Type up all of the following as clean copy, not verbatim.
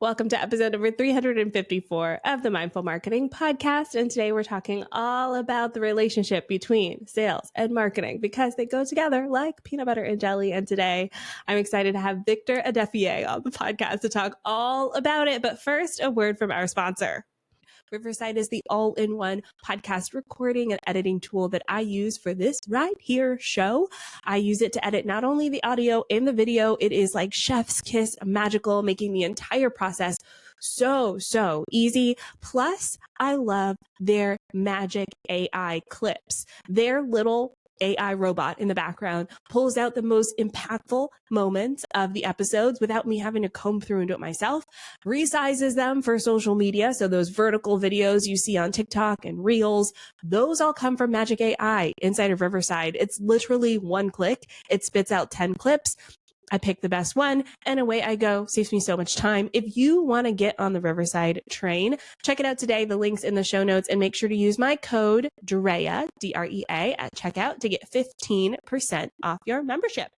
Welcome to episode number 354 of the Mindful Marketing Podcast. And today we're talking all about the relationship between sales and marketing because they go together like peanut butter and jelly. And today I'm excited to have Victor Adefuye on the podcast to talk all about it. But first, a word from our sponsor. Riverside is the all-in-one podcast recording and editing tool that I use for this right here show. I use it to edit not only the audio and the video, it is like chef's kiss magical, making the entire process so easy. Plus, I love their magic AI clips. Their little AI robot in the background pulls out the most impactful moments of the episodes without me having to comb through and do it myself, resizes them for social media. So those vertical videos you see on TikTok and Reels, those all come from Magic AI inside of Riverside. It's literally one click. It spits out 10 clips. I pick the best one and away I go. Saves me so much time. If you want to get on the Riverside train, check it out today. The link's in the show notes and make sure to use my code DREA, D-R-E-A at checkout to get 15% off your membership.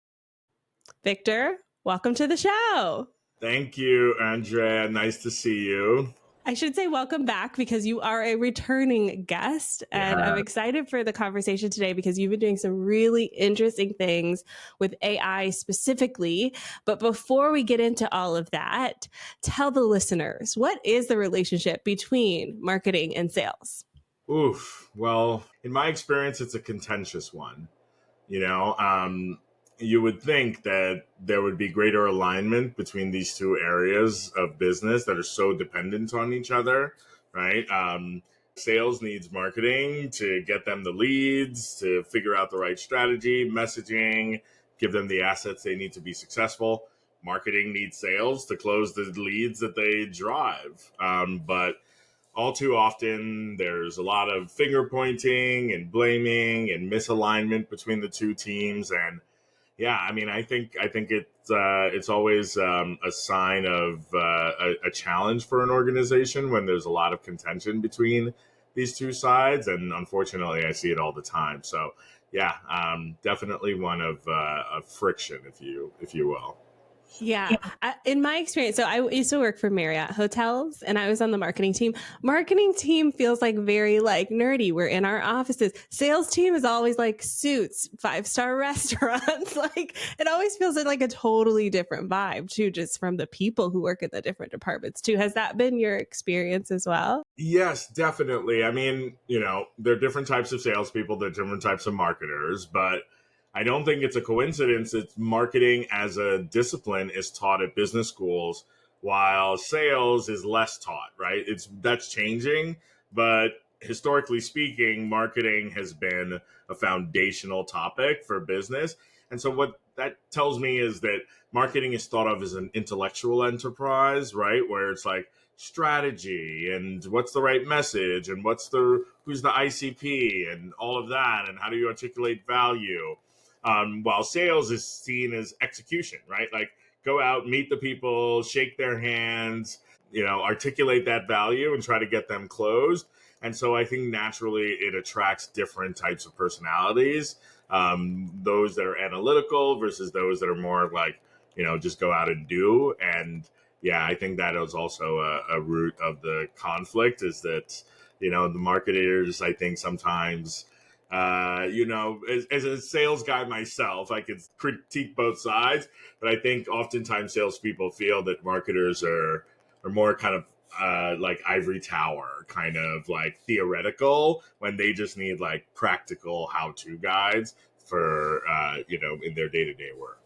Victor, welcome to the show. Thank you, Andrea. Nice to see you. I should say welcome back because you are a returning guest and I'm excited for the conversation today because you've been doing some really interesting things with AI specifically. But before we get into all of that, tell the listeners, what is the relationship between marketing and sales? Well, in my experience, it's a contentious one. You would think that there would be greater alignment between these two areas of business that are so dependent on each other, right? Sales needs marketing to get them the leads, to figure out the right strategy, messaging, give them the assets they need to be successful. Marketing needs sales to close the leads that they drive. But all too often, there's a lot of finger pointing and blaming and misalignment between the two teams. And yeah, I mean, I think it's always a sign of a challenge for an organization when there's a lot of contention between these two sides, and unfortunately, I see it all the time. So, yeah, definitely one of friction, if you will. Yeah. In my experience, so I used to work for Marriott Hotels and I was on the marketing team. Marketing team feels like very like nerdy. We're in our offices. Sales team is always like suits, 5-star restaurants. Like it always feels like a totally different vibe too, just from the people who work in the different departments too. Has that been your experience as well? Yes, definitely. I mean, there are different types of salespeople, there are different types of marketers, but I don't think it's a coincidence that marketing as a discipline is taught at business schools while sales is less taught, right? That's changing, but historically speaking, marketing has been a foundational topic for business. And so what that tells me is that marketing is thought of as an intellectual enterprise, right? Where it's like strategy and what's the right message and who's the ICP and all of that and how do you articulate value. While sales is seen as execution, right? Like go out, meet the people, shake their hands, articulate that value and try to get them closed. And so I think naturally it attracts different types of personalities, those that are analytical versus those that are more like, just go out and do. And yeah, I think that is also a root of the conflict is that, the marketers, I think sometimes as a sales guy myself, I could critique both sides, but I think oftentimes salespeople feel that marketers are more kind of like ivory tower, kind of like theoretical, when they just need like practical how-to guides for, in their day-to-day work.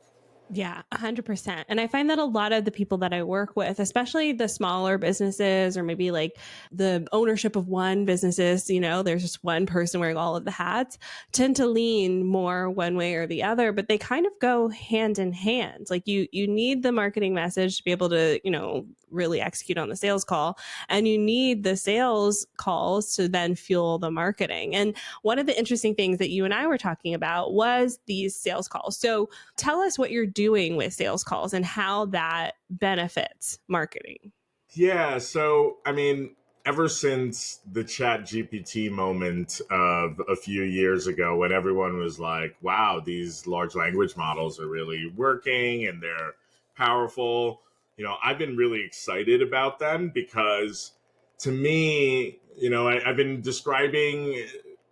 Yeah, 100%. And I find that a lot of the people that I work with, especially the smaller businesses or maybe like the ownership of one businesses, there's just one person wearing all of the hats, tend to lean more one way or the other, but they kind of go hand in hand. Like you need the marketing message to be able to, really execute on the sales call. And you need the sales calls to then fuel the marketing. And one of the interesting things that you and I were talking about was these sales calls. So tell us what you're doing with sales calls and how that benefits marketing. Yeah. So, I mean, ever since the Chat GPT moment of a few years ago, when everyone was like, wow, these large language models are really working and they're powerful, I've been really excited about them because to me, I've been describing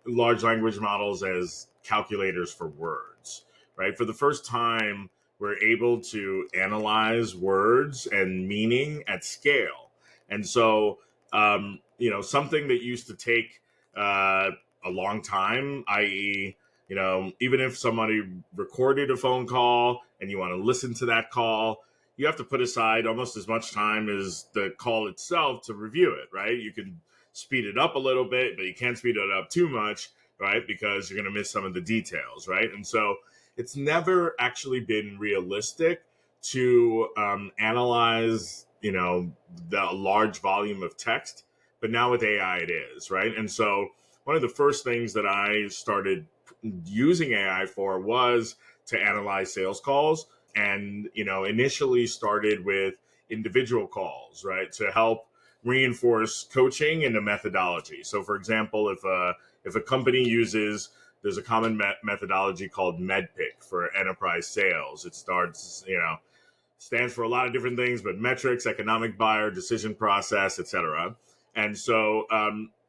large language models as calculators for words, right? For the first time, we're able to analyze words and meaning at scale. And so, something that used to take a long time, i.e., even if somebody recorded a phone call and you want to listen to that call, you have to put aside almost as much time as the call itself to review it, right? You can speed it up a little bit, but you can't speed it up too much, right? Because you're going to miss some of the details, right? And so it's never actually been realistic to analyze, the large volume of text, but now with AI it is, right? And so one of the first things that I started using AI for was to analyze sales calls, and initially started with individual calls, right, to help reinforce coaching and a methodology. So for example, if a company uses, there's a common methodology called MEDPIC for enterprise sales. It stands for a lot of different things, but metrics, economic buyer, decision process, etc. And so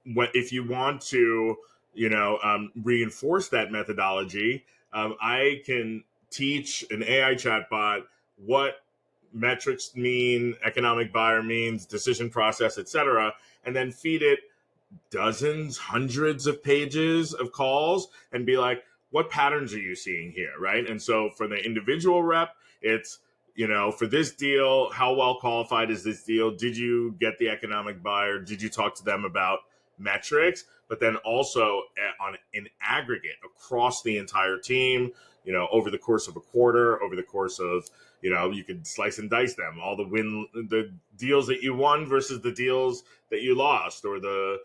if you want to reinforce that methodology, I can teach an AI chatbot what metrics mean, economic buyer means, decision process, etc., and then feed it dozens, hundreds of pages of calls and be like, what patterns are you seeing here, right? And so for the individual rep, it's, for this deal, how well qualified is this deal? Did you get the economic buyer? Did you talk to them about metrics? But then also in aggregate across the entire team, over the course of a quarter, over the course of, you could slice and dice them, all the deals that you won versus the deals that you lost, or the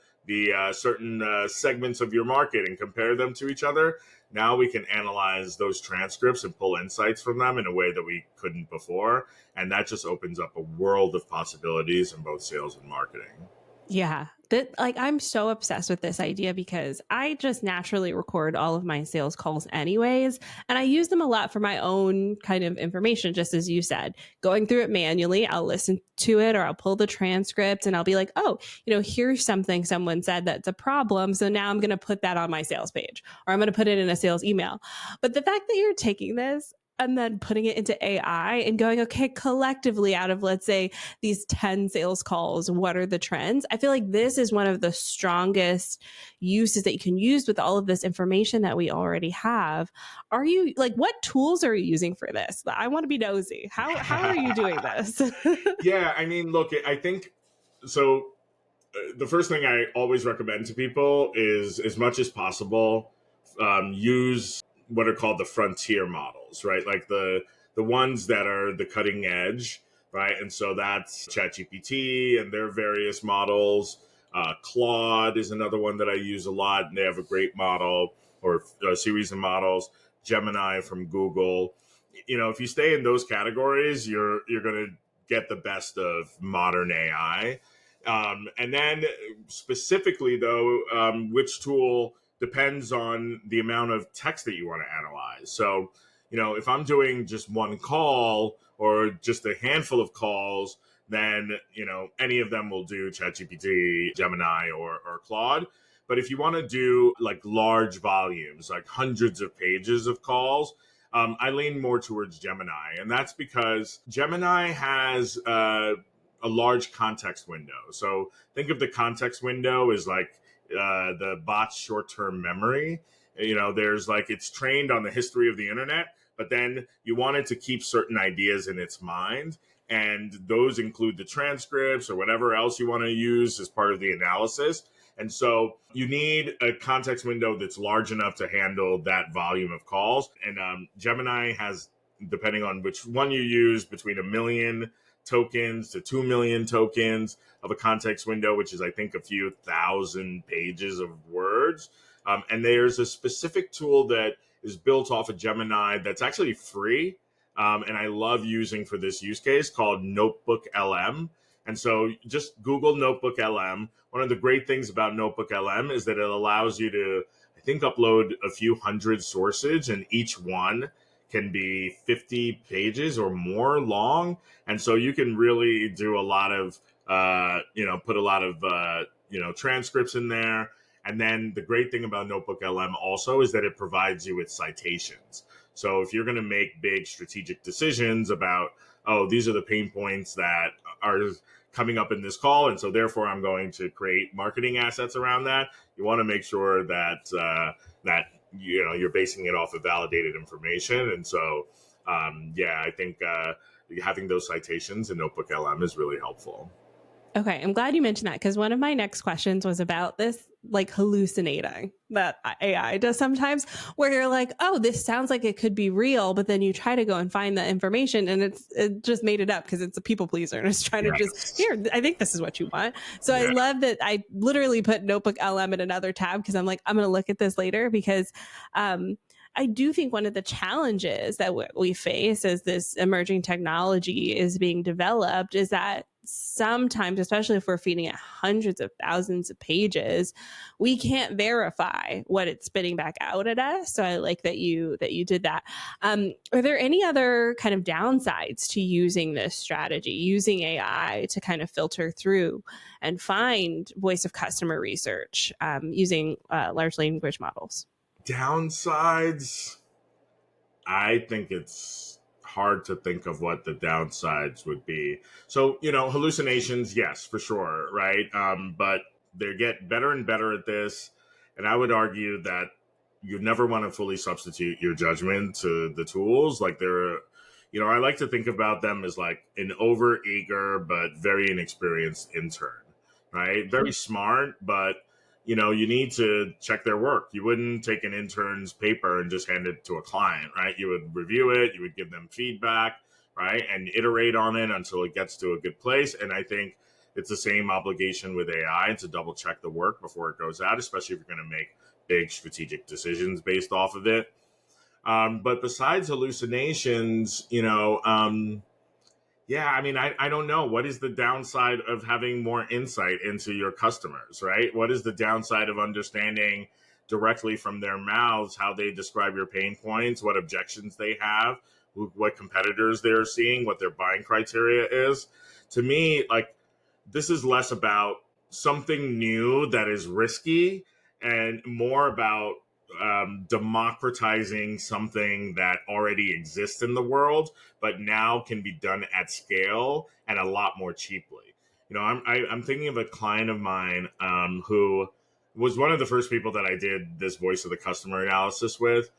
certain segments of your market, and compare them to each other. Now we can analyze those transcripts and pull insights from them in a way that we couldn't before. And that just opens up a world of possibilities in both sales and marketing. Yeah. I'm so obsessed with this idea because I just naturally record all of my sales calls anyways. And I use them a lot for my own kind of information, just as you said, going through it manually. I'll listen to it or I'll pull the transcript and I'll be like, oh, here's something someone said that's a problem. So now I'm going to put that on my sales page, or I'm going to put it in a sales email. But the fact that you're taking this and then putting it into AI and going, okay, collectively out of, let's say, these 10 sales calls, what are the trends? I feel like this is one of the strongest uses that you can use with all of this information that we already have. Are you what tools are you using for this? I want to be nosy. How are you doing this? Yeah, I mean, look, I think so. The first thing I always recommend to people is, as much as possible, use what are called the frontier models, right? Like the ones that are the cutting edge, right? And so that's ChatGPT and their various models. Claude is another one that I use a lot, and they have a great model, or a series of models. Gemini from Google. If you stay in those categories, you're going to get the best of modern AI. And then specifically, though, which tool depends on the amount of text that you want to analyze. So, if I'm doing just one call or just a handful of calls, then, any of them will do ChatGPT, Gemini, or Claude. But if you want to do like large volumes, like hundreds of pages of calls, I lean more towards Gemini. And that's because Gemini has a large context window. So think of the context window as like the bot's short-term memory. There's it's trained on the history of the internet, but then you want it to keep certain ideas in its mind. And those include the transcripts or whatever else you want to use as part of the analysis. And so you need a context window that's large enough to handle that volume of calls. And Gemini has, depending on which one you use, between 1 million tokens to 2 million tokens of a context window, which is, I think, a few thousand pages of words. And there's a specific tool that is built off of Gemini that's actually free. And I love using for this use case, called NotebookLM. And so just Google NotebookLM. One of the great things about NotebookLM is that it allows you to, I think, upload a few hundred sources, and each one can be 50 pages or more long. And so you can really do a lot of, put a lot of, transcripts in there. And then the great thing about NotebookLM also is that it provides you with citations. So if you're going to make big strategic decisions about, oh, these are the pain points that are coming up in this call, and so therefore I'm going to create marketing assets around that, you want to make sure that you're basing it off of validated information. And so I think having those citations in NotebookLM is really helpful. Okay, I'm glad you mentioned that, because one of my next questions was about this, like, hallucinating that AI does sometimes, where you're like, oh, this sounds like it could be real, but then you try to go and find the information and it just made it up because it's a people pleaser and it's trying to just, Yes. here, I think this is what you want. So I Yeah. love that I literally put NotebookLM in another tab because I'm like, I'm going to look at this later, because I do think one of the challenges that we face as this emerging technology is being developed is that sometimes, especially if we're feeding it hundreds of thousands of pages, we can't verify what it's spitting back out at us. So I like that you did that. Are there any other kind of downsides to using this strategy, using AI to kind of filter through and find voice of customer research using large language models? Downsides, I think it's hard to think of what the downsides would be. So, hallucinations, yes, for sure, right? But they get better and better at this. And I would argue that you never want to fully substitute your judgment to the tools. Like I like to think about them as like an overeager but very inexperienced intern, right? Very smart, but you need to check their work. You wouldn't take an intern's paper and just hand it to a client, right? You would review it, you would give them feedback, right? And iterate on it until it gets to a good place. And I think it's the same obligation with AI to double check the work before it goes out, especially if you're going to make big strategic decisions based off of it. But besides hallucinations, I don't know. What is the downside of having more insight into your customers, right? What is the downside of understanding directly from their mouths how they describe your pain points, what objections they have, what competitors they're seeing, what their buying criteria is? To me, like, this is less about something new that is risky and more about democratizing something that already exists in the world, but now can be done at scale and a lot more cheaply. I'm thinking of a client of mine who was one of the first people that I did this voice of the customer analysis with.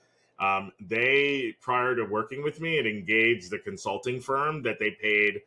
They, prior to working with me, had engaged the consulting firm that they paid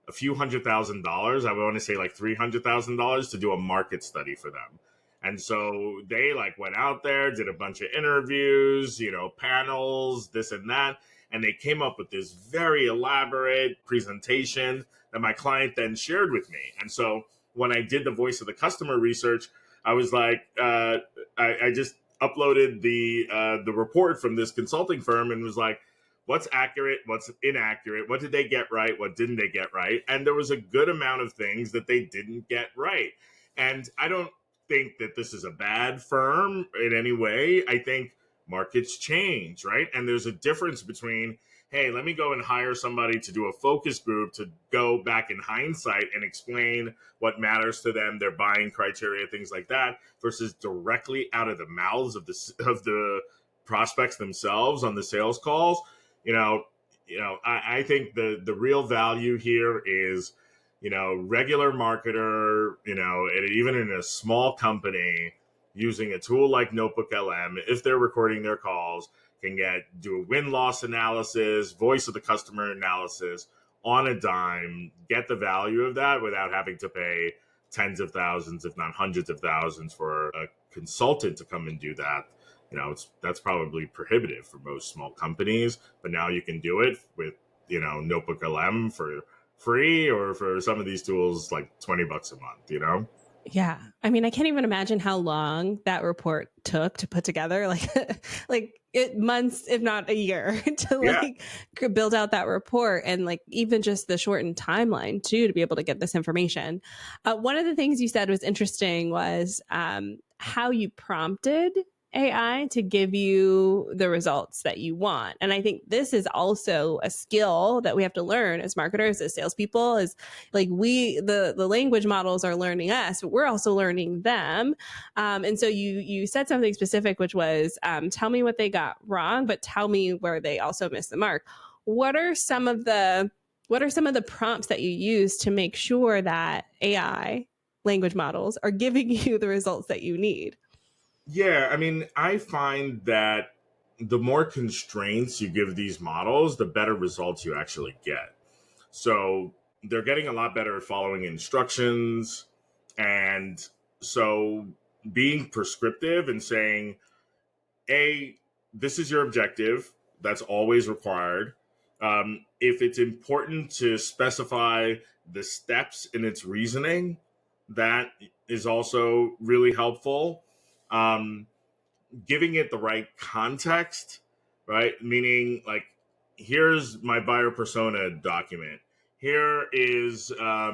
a few $100,000. I would want to say like $300,000 to do a market study for them. And so they went out there, did a bunch of interviews, panels, this and that. And they came up with this very elaborate presentation that my client then shared with me. And so when I did the voice of the customer research, I was like, I just uploaded the report from this consulting firm and was like, what's accurate, what's inaccurate, what did they get right, what didn't they get right? And there was a good amount of things that they didn't get right. And I don't think that this is a bad firm in any way. I think markets change, right? And there's a difference between, hey, let me go and hire somebody to do a focus group to go back in hindsight and explain what matters to them, their buying criteria, things like that, versus directly out of the mouths of the prospects themselves on the sales calls. I think the real value here is, regular marketer, and even in a small company, using a tool like NotebookLM, if they're recording their calls, can do a win-loss analysis, voice of the customer analysis on a dime, get the value of that without having to pay tens of thousands, if not hundreds of thousands, for a consultant to come and do that. That's probably prohibitive for most small companies, but now you can do it with, NotebookLM for free, or for some of these tools like $20 a month. Yeah. I mean, I can't even imagine how long that report took to put together, months, if not a year, to build out that report, and even just the shortened timeline too, to be able to get this information. One of the things you said was interesting was how you prompted AI to give you the results that you want. And I think this is also a skill that we have to learn as marketers, as salespeople, is like the language models are learning us, but we're also learning them. And so you said something specific, which was tell me what they got wrong, but tell me where they also missed the mark. What are some of the prompts that you use to make sure that AI language models are giving you the results that you need? Yeah, I mean, I find that the more constraints you give these models, the better results you actually get. So they're getting a lot better at following instructions. And so being prescriptive and saying, A, this is your objective, that's always required. If it's important to specify the steps in its reasoning, that is also really helpful. Um, Giving it the right context, right? Meaning, like, here's my buyer persona document. Here is a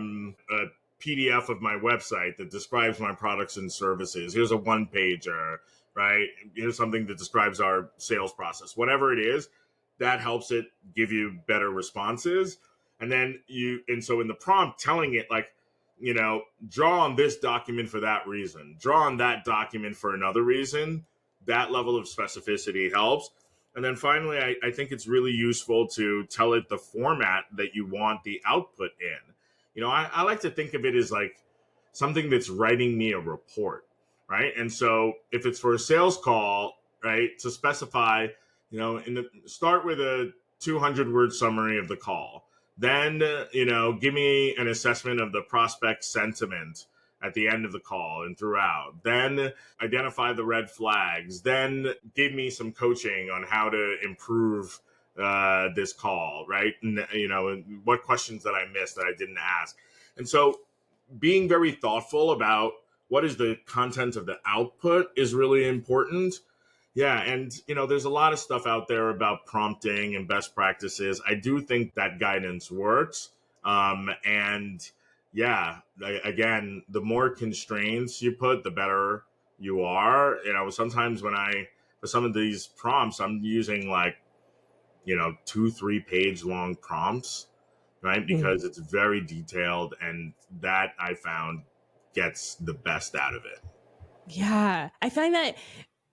PDF of my website that describes my products and services. Here's a one pager, right? Here's something that describes our sales process. Whatever it is, that helps it give you better responses. And so in the prompt, telling it, like, draw on this document for that reason, draw on that document for another reason, that level of specificity helps. And then finally, I think it's really useful to tell it the format that you want the output in. I like to think of it as like something that's writing me a report, right? And so if it's for a sales call, right, to specify, start with a 200-word summary of the call. Then, give me an assessment of the prospect sentiment at the end of the call and throughout. Then identify the red flags. Then give me some coaching on how to improve this call, right? And what questions that I missed that I didn't ask. And so being very thoughtful about what is the content of the output is really important. Yeah, and there's a lot of stuff out there about prompting and best practices. I do think that guidance works. And yeah, again, the more constraints you put, the better you are. Sometimes for some of these prompts, I'm using like, 2-3 page long prompts, right? Because it's very detailed, and that I found gets the best out of it. Yeah, I find that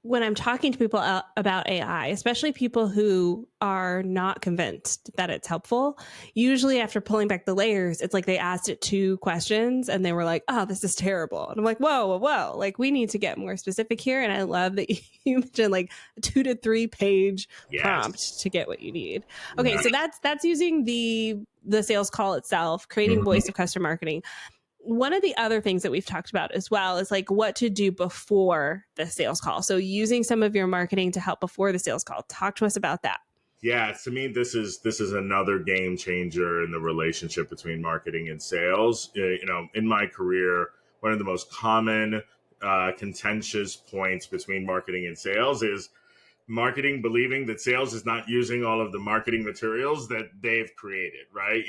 when I'm talking to people about AI, especially people who are not convinced that it's helpful, usually after pulling back the layers, it's like they asked it 2 questions and they were like, oh, this is terrible. And I'm like, whoa. Like, we need to get more specific here. And I love that you mentioned like a 2 to 3 page prompt to get what you need. Okay, so that's using the sales call itself, creating voice of customer marketing. One of the other things that we've talked about as well is like what to do before the sales call. So using some of your marketing to help before the sales call. Talk to us about that. Yeah, to me, this is another game changer in the relationship between marketing and sales. In my career, one of the most common contentious points between marketing and sales is marketing believing that sales is not using all of the marketing materials that they've created, right?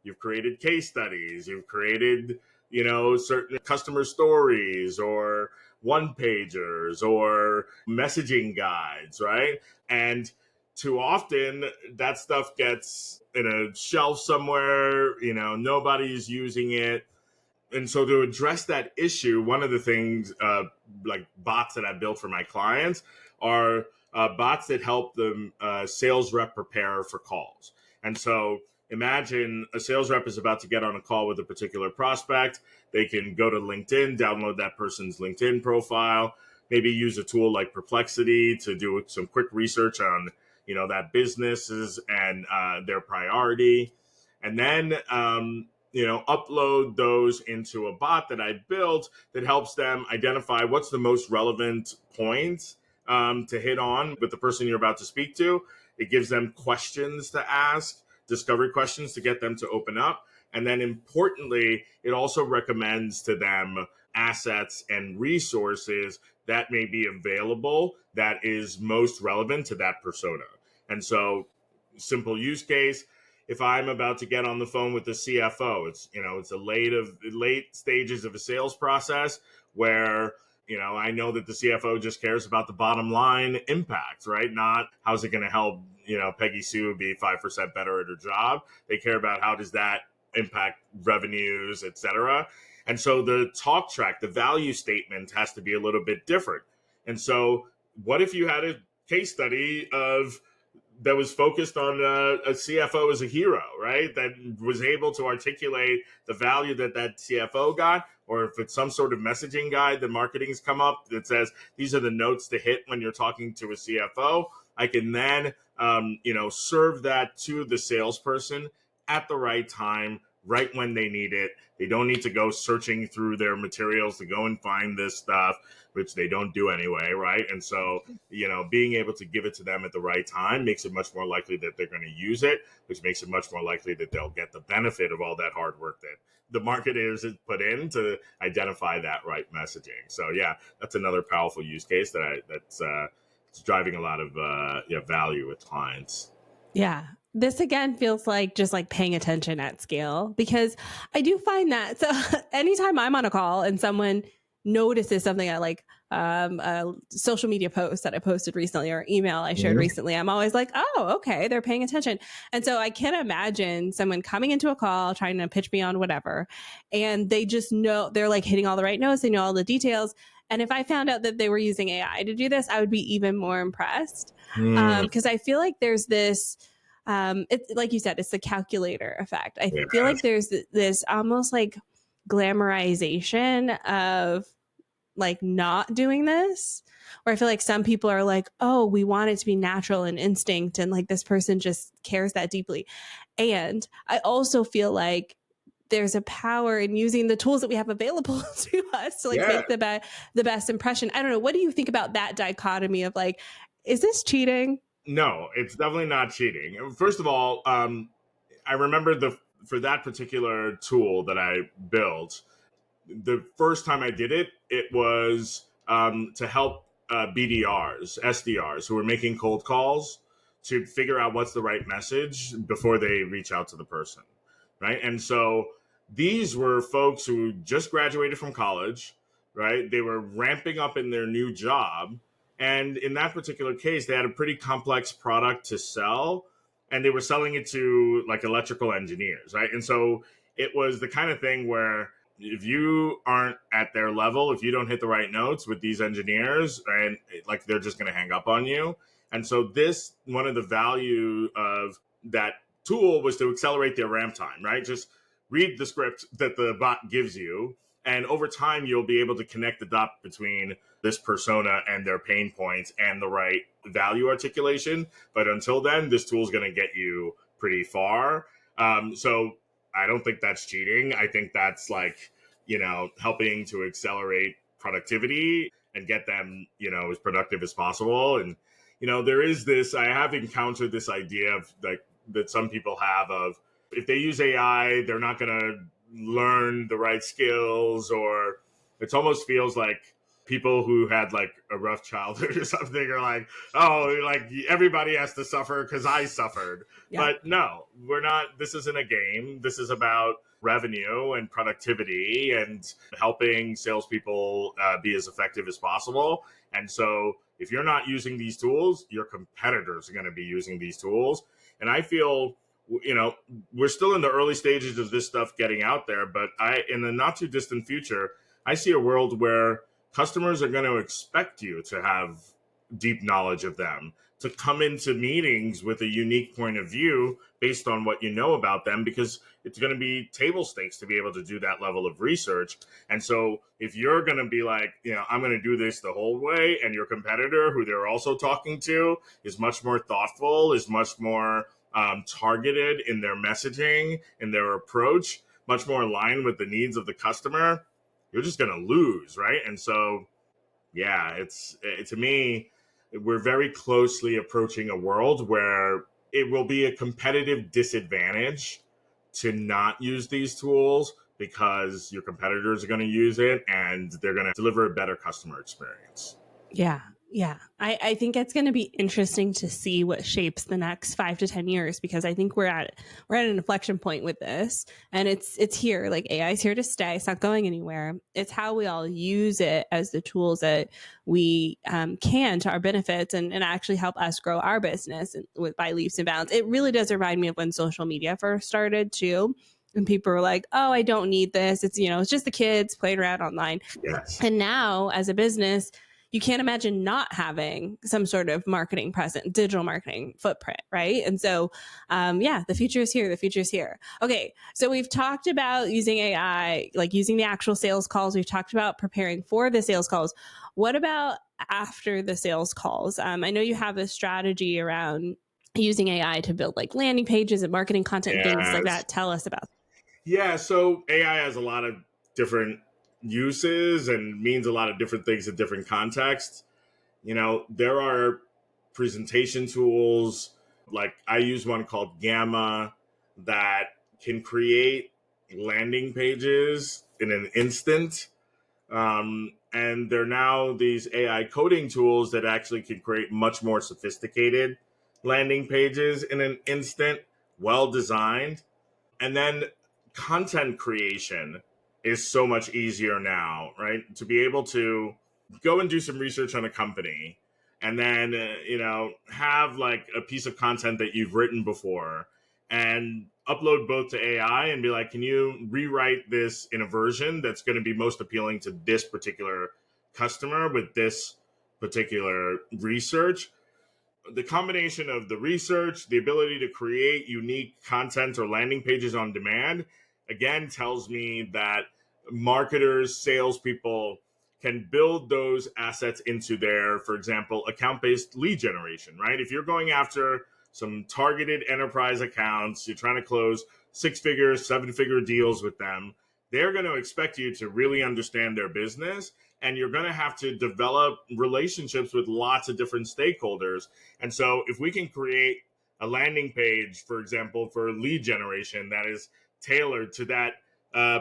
You've created case studies, you've created, certain customer stories or one pagers or messaging guides, right? And too often that stuff gets in a shelf somewhere, nobody's using it. And so to address that issue, one of the things, like bots that I built for my clients are bots that help the sales rep prepare for calls. And so imagine a sales rep is about to get on a call with a particular prospect. They can go to LinkedIn, download that person's LinkedIn profile, maybe use a tool like Perplexity to do some quick research on, that businesses and their priority. And then, upload those into a bot that I built that helps them identify what's the most relevant points to hit on with the person you're about to speak to. It gives them questions to ask, discovery questions to get them to open up. And then importantly, it also recommends to them assets and resources that may be available that is most relevant to that persona. And so, simple use case, if I'm about to get on the phone with the CFO, it's a late stages of a sales process where I know that the CFO just cares about the bottom line impact, right? Not how's it going to help, Peggy Sue be 5% better at her job. They care about how does that impact revenues, et cetera. And so the talk track, the value statement has to be a little bit different. And so what if you had a case study that was focused on a CFO as a hero, right? That was able to articulate the value that CFO got, or if it's some sort of messaging guide that marketing's come up that says these are the notes to hit when you're talking to a CFO. I can then, serve that to the salesperson at the right time, right when they need it. They don't need to go searching through their materials to go and find this stuff, which they don't do anyway, right? And so, being able to give it to them at the right time makes it much more likely that they're going to use it, which makes it much more likely that they'll get the benefit of all that hard work that the marketers have put in to identify that right messaging. So yeah, that's another powerful use case that's driving a lot of value with clients. Yeah. This again feels like just like paying attention at scale, because I do find that. So anytime I'm on a call and someone notices something I like, a social media post that I posted recently or email I shared recently, I'm always like, oh, okay, they're paying attention. And so I can imagine someone coming into a call trying to pitch me on whatever, and they just know they're like hitting all the right notes, they know all the details. And if I found out that they were using AI to do this, I would be even more impressed. Because I feel like there's this, it's like you said, it's the calculator effect. I feel like there's this almost like glamorization of like not doing this, where I feel like some people are like, oh, we want it to be natural and instinct, and like this person just cares that deeply. And I also feel like there's a power in using the tools that we have available to us to like make the best impression. I don't know. What do you think about that dichotomy of like, is this cheating? No, it's definitely not cheating. First of all, I remember for that particular tool that I built, the first time I did it, it was to help BDRs, SDRs who were making cold calls to figure out what's the right message before they reach out to the person, right? And so these were folks who just graduated from college, right? They were ramping up in their new job. And in that particular case, they had a pretty complex product to sell, and they were selling it to like electrical engineers, right? And so it was the kind of thing where if you aren't at their level, if you don't hit the right notes with these engineers, and like they're just going to hang up on you. And so one of the value of that tool was to accelerate their ramp time, right? Just read the script that the bot gives you, and over time you'll be able to connect the dot between this persona and their pain points and the right value articulation. But until then, this tool is going to get you pretty far. So I don't think that's cheating. I think that's like, helping to accelerate productivity and get them, as productive as possible. And, there is I have encountered this idea of like that some people have of if they use AI, they're not going to learn the right skills, or it almost feels like people who had like a rough childhood or something are like, oh, like everybody has to suffer because I suffered. Yeah. But no, we're not. This isn't a game. This is about revenue and productivity and helping salespeople be as effective as possible. And so if you're not using these tools, your competitors are going to be using these tools. And I feel, we're still in the early stages of this stuff getting out there, but in the not too distant future, I see a world where customers are going to expect you to have deep knowledge of them, to come into meetings with a unique point of view based on what you know about them, because it's going to be table stakes to be able to do that level of research. And so if you're going to be like, I'm going to do this the whole way, and your competitor, who they're also talking to, is much more thoughtful, is much more targeted in their messaging, in their approach, much more aligned with the needs of the customer, you're just going to lose, right? And so, yeah, it's to me, we're very closely approaching a world where it will be a competitive disadvantage to not use these tools because your competitors are going to use it and they're going to deliver a better customer experience. Yeah. Yeah, I think it's going to be interesting to see what shapes the next 5 to 10 years, because I think we're at an inflection point with this, and it's here. Like, AI is here to stay. It's not going anywhere. It's how we all use it as the tools that we can to our benefits, and actually help us grow our business by leaps and bounds. It really does remind me of when social media first started too. And people were like, "Oh, I don't need this. It's just the kids playing around online." Yes. And now, as a business, you can't imagine not having some sort of marketing present, digital marketing footprint, right? And so, yeah, the future is here. The future is here. Okay, so we've talked about using AI, like using the actual sales calls. We've talked about preparing for the sales calls. What about after the sales calls? I know you have a strategy around using AI to build like landing pages and marketing content and things like Yes. that. Tell us about. Yeah, so AI has a lot of different uses and means a lot of different things in different contexts. There are presentation tools, like I use one called Gamma that can create landing pages in an instant. And there are now these AI coding tools that actually can create much more sophisticated landing pages in an instant, well designed. And then content creation is so much easier now, right? To be able to go and do some research on a company and then, have like a piece of content that you've written before and upload both to AI and be like, can you rewrite this in a version that's going to be most appealing to this particular customer with this particular research? The combination of the research, the ability to create unique content or landing pages on demand, again, tells me that marketers, salespeople can build those assets into their, for example, account based lead generation, right? If you're going after some targeted enterprise accounts, you're trying to close 6-figure, 7-figure deals with them, they're going to expect you to really understand their business, and you're going to have to develop relationships with lots of different stakeholders. And so if we can create a landing page, for example, for lead generation that is tailored to that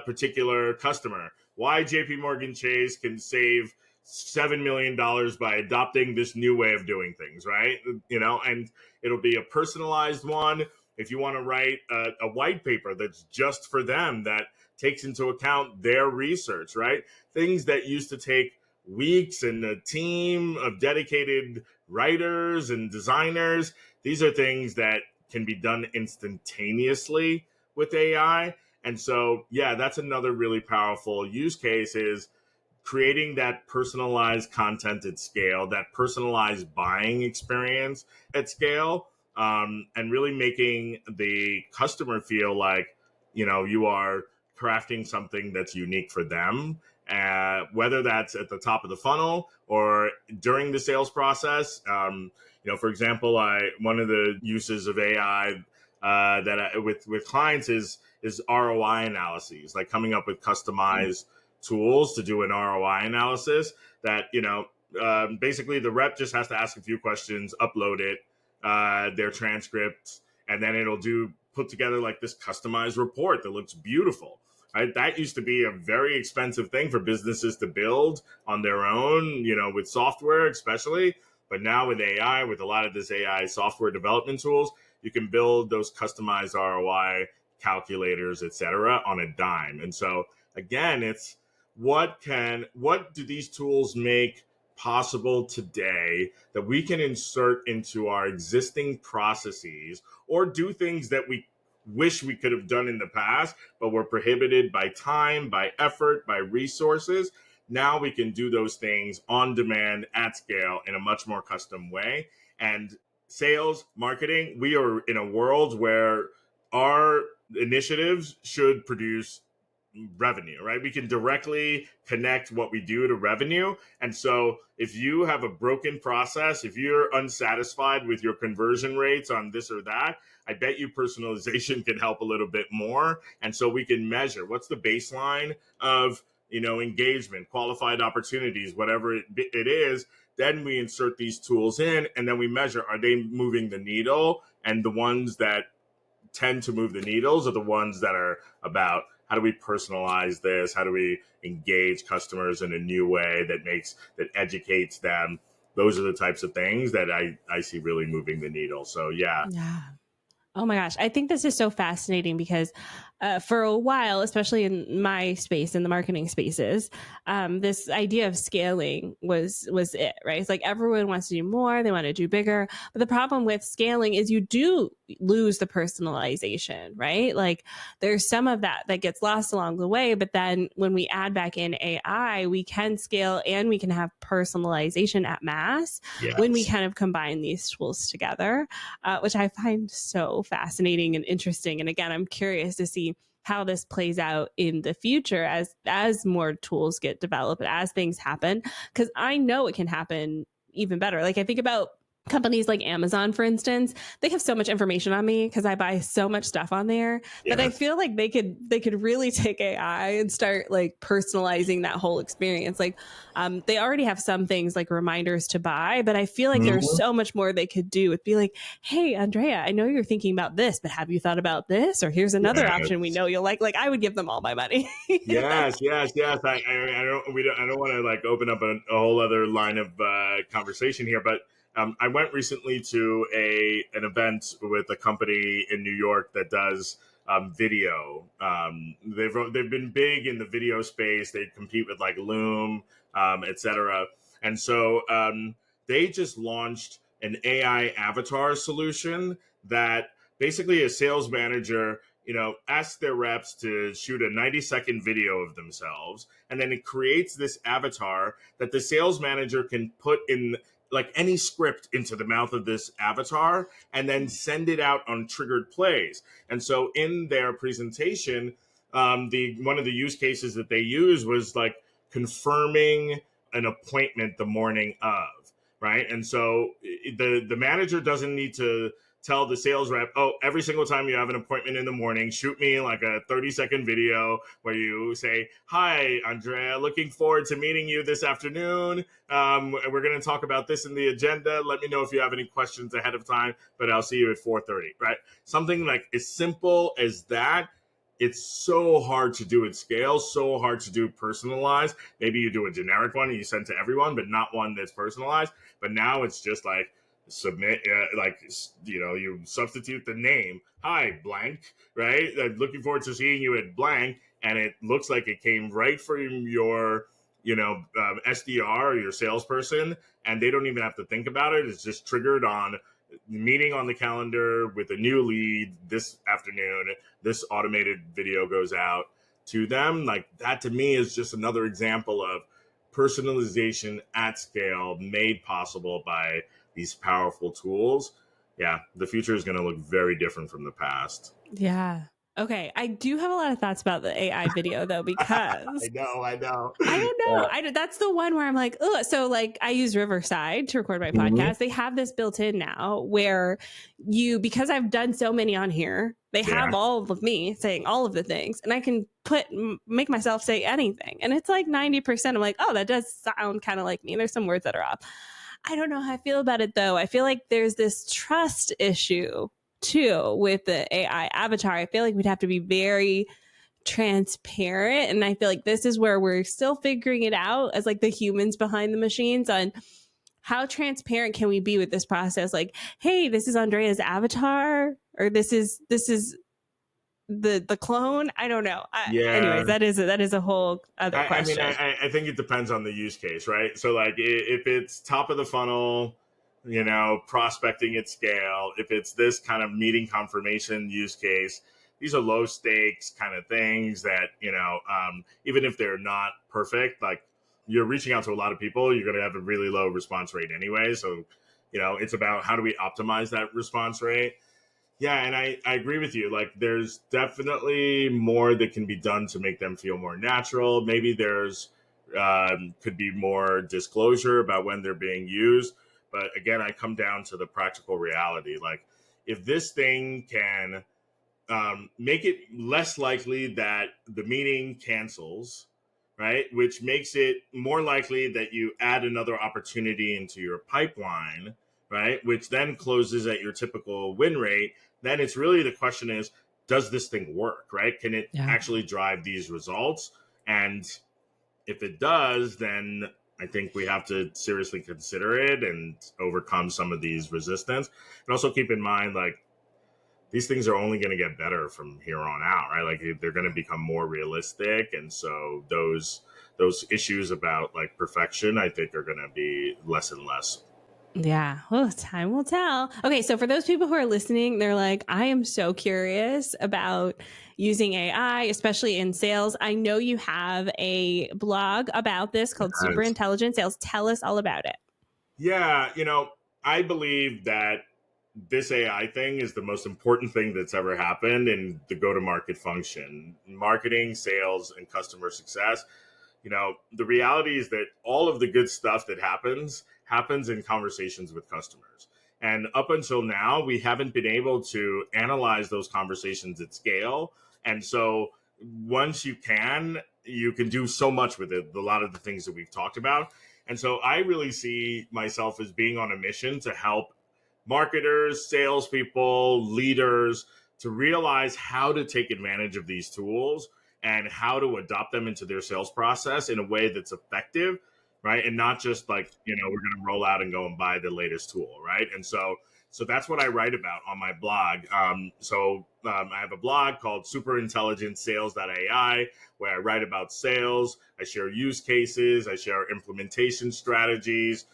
particular customer, why JP Morgan Chase can save $7 million by adopting this new way of doing things, right? And it'll be a personalized one. If you want to write a white paper that's just for them, that takes into account their research, right? Things that used to take weeks and a team of dedicated writers and designers. These are things that can be done instantaneously with AI. And so, yeah, that's another really powerful use case, is creating that personalized content at scale, that personalized buying experience at scale, and really making the customer feel like, you are crafting something that's unique for them, whether that's at the top of the funnel or during the sales process. For example, one of the uses of AI with clients is ROI analyses, like coming up with customized tools to do an ROI analysis that, basically the rep just has to ask a few questions, upload it, their transcripts, and then it'll put together like this customized report that looks beautiful. Right? That used to be a very expensive thing for businesses to build on their own, with software especially. But now with AI, with a lot of this AI software development tools, you can build those customized ROI calculators, et cetera, on a dime. And so again, it's what do these tools make possible today that we can insert into our existing processes, or do things that we wish we could have done in the past, but were prohibited by time, by effort, by resources. Now we can do those things on demand at scale in a much more custom way. And sales, marketing, we are in a world where our initiatives should produce revenue, right? We can directly connect what we do to revenue. And so if you have a broken process, if you're unsatisfied with your conversion rates on this or that, I bet you personalization can help a little bit more. And so we can measure what's the baseline of, engagement, qualified opportunities, whatever it is. Then we insert these tools in, and then we measure, are they moving the needle? And the ones that tend to move the needles are the ones that are about, how do we personalize this? How do we engage customers in a new way that educates them those are the types of things that I see really moving the needle. So yeah. Yeah. Oh my gosh. I think this is so fascinating because for a while, especially in my space, in the marketing spaces, this idea of scaling was it, right? It's like everyone wants to do more, they want to do bigger. But the problem with scaling is you do lose the personalization, right? Like there's some of that gets lost along the way. But then when we add back in AI, we can scale and we can have personalization at mass when we Yes. kind of combine these tools together, which I find so fascinating and interesting. And again, I'm curious to see how this plays out in the future as more tools get developed, as things happen, because I know it can happen even better. Like I think about companies like Amazon, for instance, they have so much information on me because I buy so much stuff on there that I Yes. feel like they could really take AI and start like personalizing that whole experience. Like they already have some things like reminders to buy, but I feel like there's Mhm. so much more they could do. It'd be like, hey, Andrea, I know you're thinking about this, but have you thought about this? Or here's another option we Yes. know you'll like. Like I would give them all my money. Yes, yes, yes. I don't want to like open up a whole other line of conversation here, but I went recently to an event with a company in New York that does video. They've been big in the video space. They compete with like Loom, etc. And so they just launched an AI avatar solution that basically a sales manager ask their reps to shoot a 90-second video of themselves. And then it creates this avatar that the sales manager can put in like any script into the mouth of this avatar and then send it out on triggered plays. And so in their presentation, the one of the use cases that they use was like confirming an appointment the morning of, right? And so the manager doesn't need to tell the sales rep, oh, every single time you have an appointment in the morning, shoot me like a 30-second video where you say, hi, Andrea, looking forward to meeting you this afternoon. We're going to talk about this in the agenda. Let me know if you have any questions ahead of time, but I'll see you at 4:30, right? Something like as simple as that. It's so hard to do at scale, so hard to do personalized. Maybe you do a generic one and you send to everyone, but not one that's personalized. But now it's just like, submit you substitute the name, hi blank, right? Looking forward to seeing you at blank, and it looks like it came right from your SDR or your salesperson, and they don't even have to think about it. It's just triggered on meeting on the calendar with a new lead this afternoon. This automated video goes out to them. Like that to me is just another example of personalization at scale made possible by these powerful tools. Yeah, the future is going to look very different from the past. Yeah. Okay. I do have a lot of thoughts about the AI video though, because I know. I don't know. That's the one where I'm like, oh, so like I use Riverside to record my Mhm. podcast. They have this built in now where because I've done so many on here, they Yeah. have all of me saying all of the things, and I can make myself say anything. And it's like 90%. I'm like, oh, that does sound kind of like me. There's some words that are off. I don't know how I feel about it though. I feel like there's this trust issue too with the AI avatar. I feel like we'd have to be very transparent, and I feel like this is where we're still figuring it out as like the humans behind the machines on how transparent can we be with this process. Like, hey, this is Andrea's avatar, or this is the clone. I don't know. Anyways, Yeah. that is a whole other I mean, question. I think it depends on the use case, right? So, like, if it's top of the funnel, prospecting at scale, if it's this kind of meeting confirmation use case, these are low stakes kind of things that, even if they're not perfect, like you're reaching out to a lot of people, you're going to have a really low response rate anyway. So, it's about how do we optimize that response rate. Yeah, and I agree with you. Like, there's definitely more that can be done to make them feel more natural. Maybe there's could be more disclosure about when they're being used. But again, I come down to the practical reality. Like, if this thing can make it less likely that the meeting cancels, right? Which makes it more likely that you add another opportunity into your pipeline, right? Which then closes at your typical win rate. Then it's really the question is, does this thing work, right? Can it Yeah. actually drive these results? And if it does, then I think we have to seriously consider it and overcome some of these resistance. And also keep in mind, like, these things are only going to get better from here on out, right? Like they're going to become more realistic, and so those issues about like perfection, I think, are going to be less and less. Yeah. Well, time will tell. Okay. So for those people who are listening, they're like, I am so curious about using AI, especially in sales. I know you have a blog about this called Super Yes. Intelligent Sales. Tell us all about it. Yeah, I believe that this AI thing is the most important thing that's ever happened in the go to market function, marketing, sales, and customer success. The reality is that all of the good stuff that happens in conversations with customers. And up until now, we haven't been able to analyze those conversations at scale. And so once you can do so much with it, a lot of the things that we've talked about. And so I really see myself as being on a mission to help marketers, salespeople, leaders to realize how to take advantage of these tools and how to adopt them into their sales process in a way that's effective, right? And not just like, we're going to roll out and go and buy the latest tool, right? And so that's what I write about on my blog. I have a blog called superintelligentsales.ai where I write about sales. I share use cases. I share implementation strategies.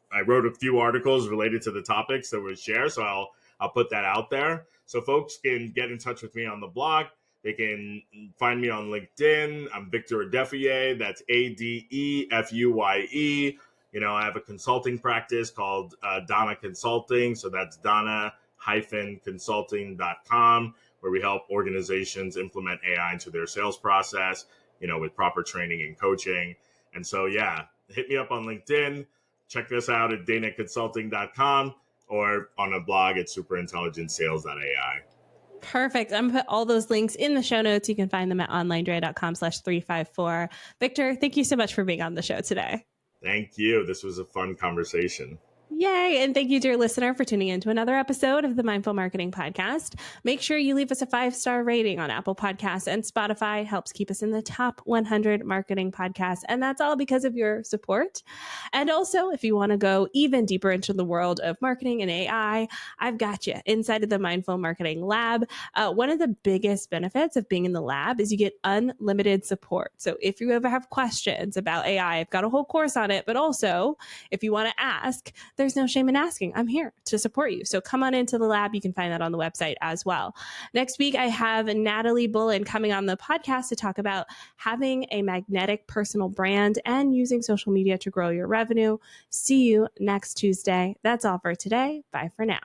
I wrote a few articles related to the topics that we share, so I'll put that out there so folks can get in touch with me on the blog. They can find me on LinkedIn. I'm Victor Adefuye. That's Adefuye. I have a consulting practice called Donna Consulting. So that's Donna-consulting.com, where we help organizations implement AI into their sales process, with proper training and coaching. And so, yeah, hit me up on LinkedIn. Check us out at danaconsulting.com or on a blog at superintelligentsales.ai. Perfect. I'm going to put all those links in the show notes. You can find them at onlinedrea.com/354. Victor, thank you so much for being on the show today. Thank you. This was a fun conversation. Yay. And thank you, dear listener, for tuning in to another episode of the Mindful Marketing Podcast. Make sure you leave us a 5-star rating on Apple Podcasts and Spotify. Helps keep us in the top 100 marketing podcasts. And that's all because of your support. And also, if you want to go even deeper into the world of marketing and AI, I've got you inside of the Mindful Marketing Lab. One of the biggest benefits of being in the lab is you get unlimited support. So if you ever have questions about AI, I've got a whole course on it. But also, if you want to ask, there's no shame in asking. I'm here to support you. So come on into the lab. You can find that on the website as well. Next week, I have Natalie Bullen coming on the podcast to talk about having a magnetic personal brand and using social media to grow your revenue. See you next Tuesday. That's all for today. Bye for now.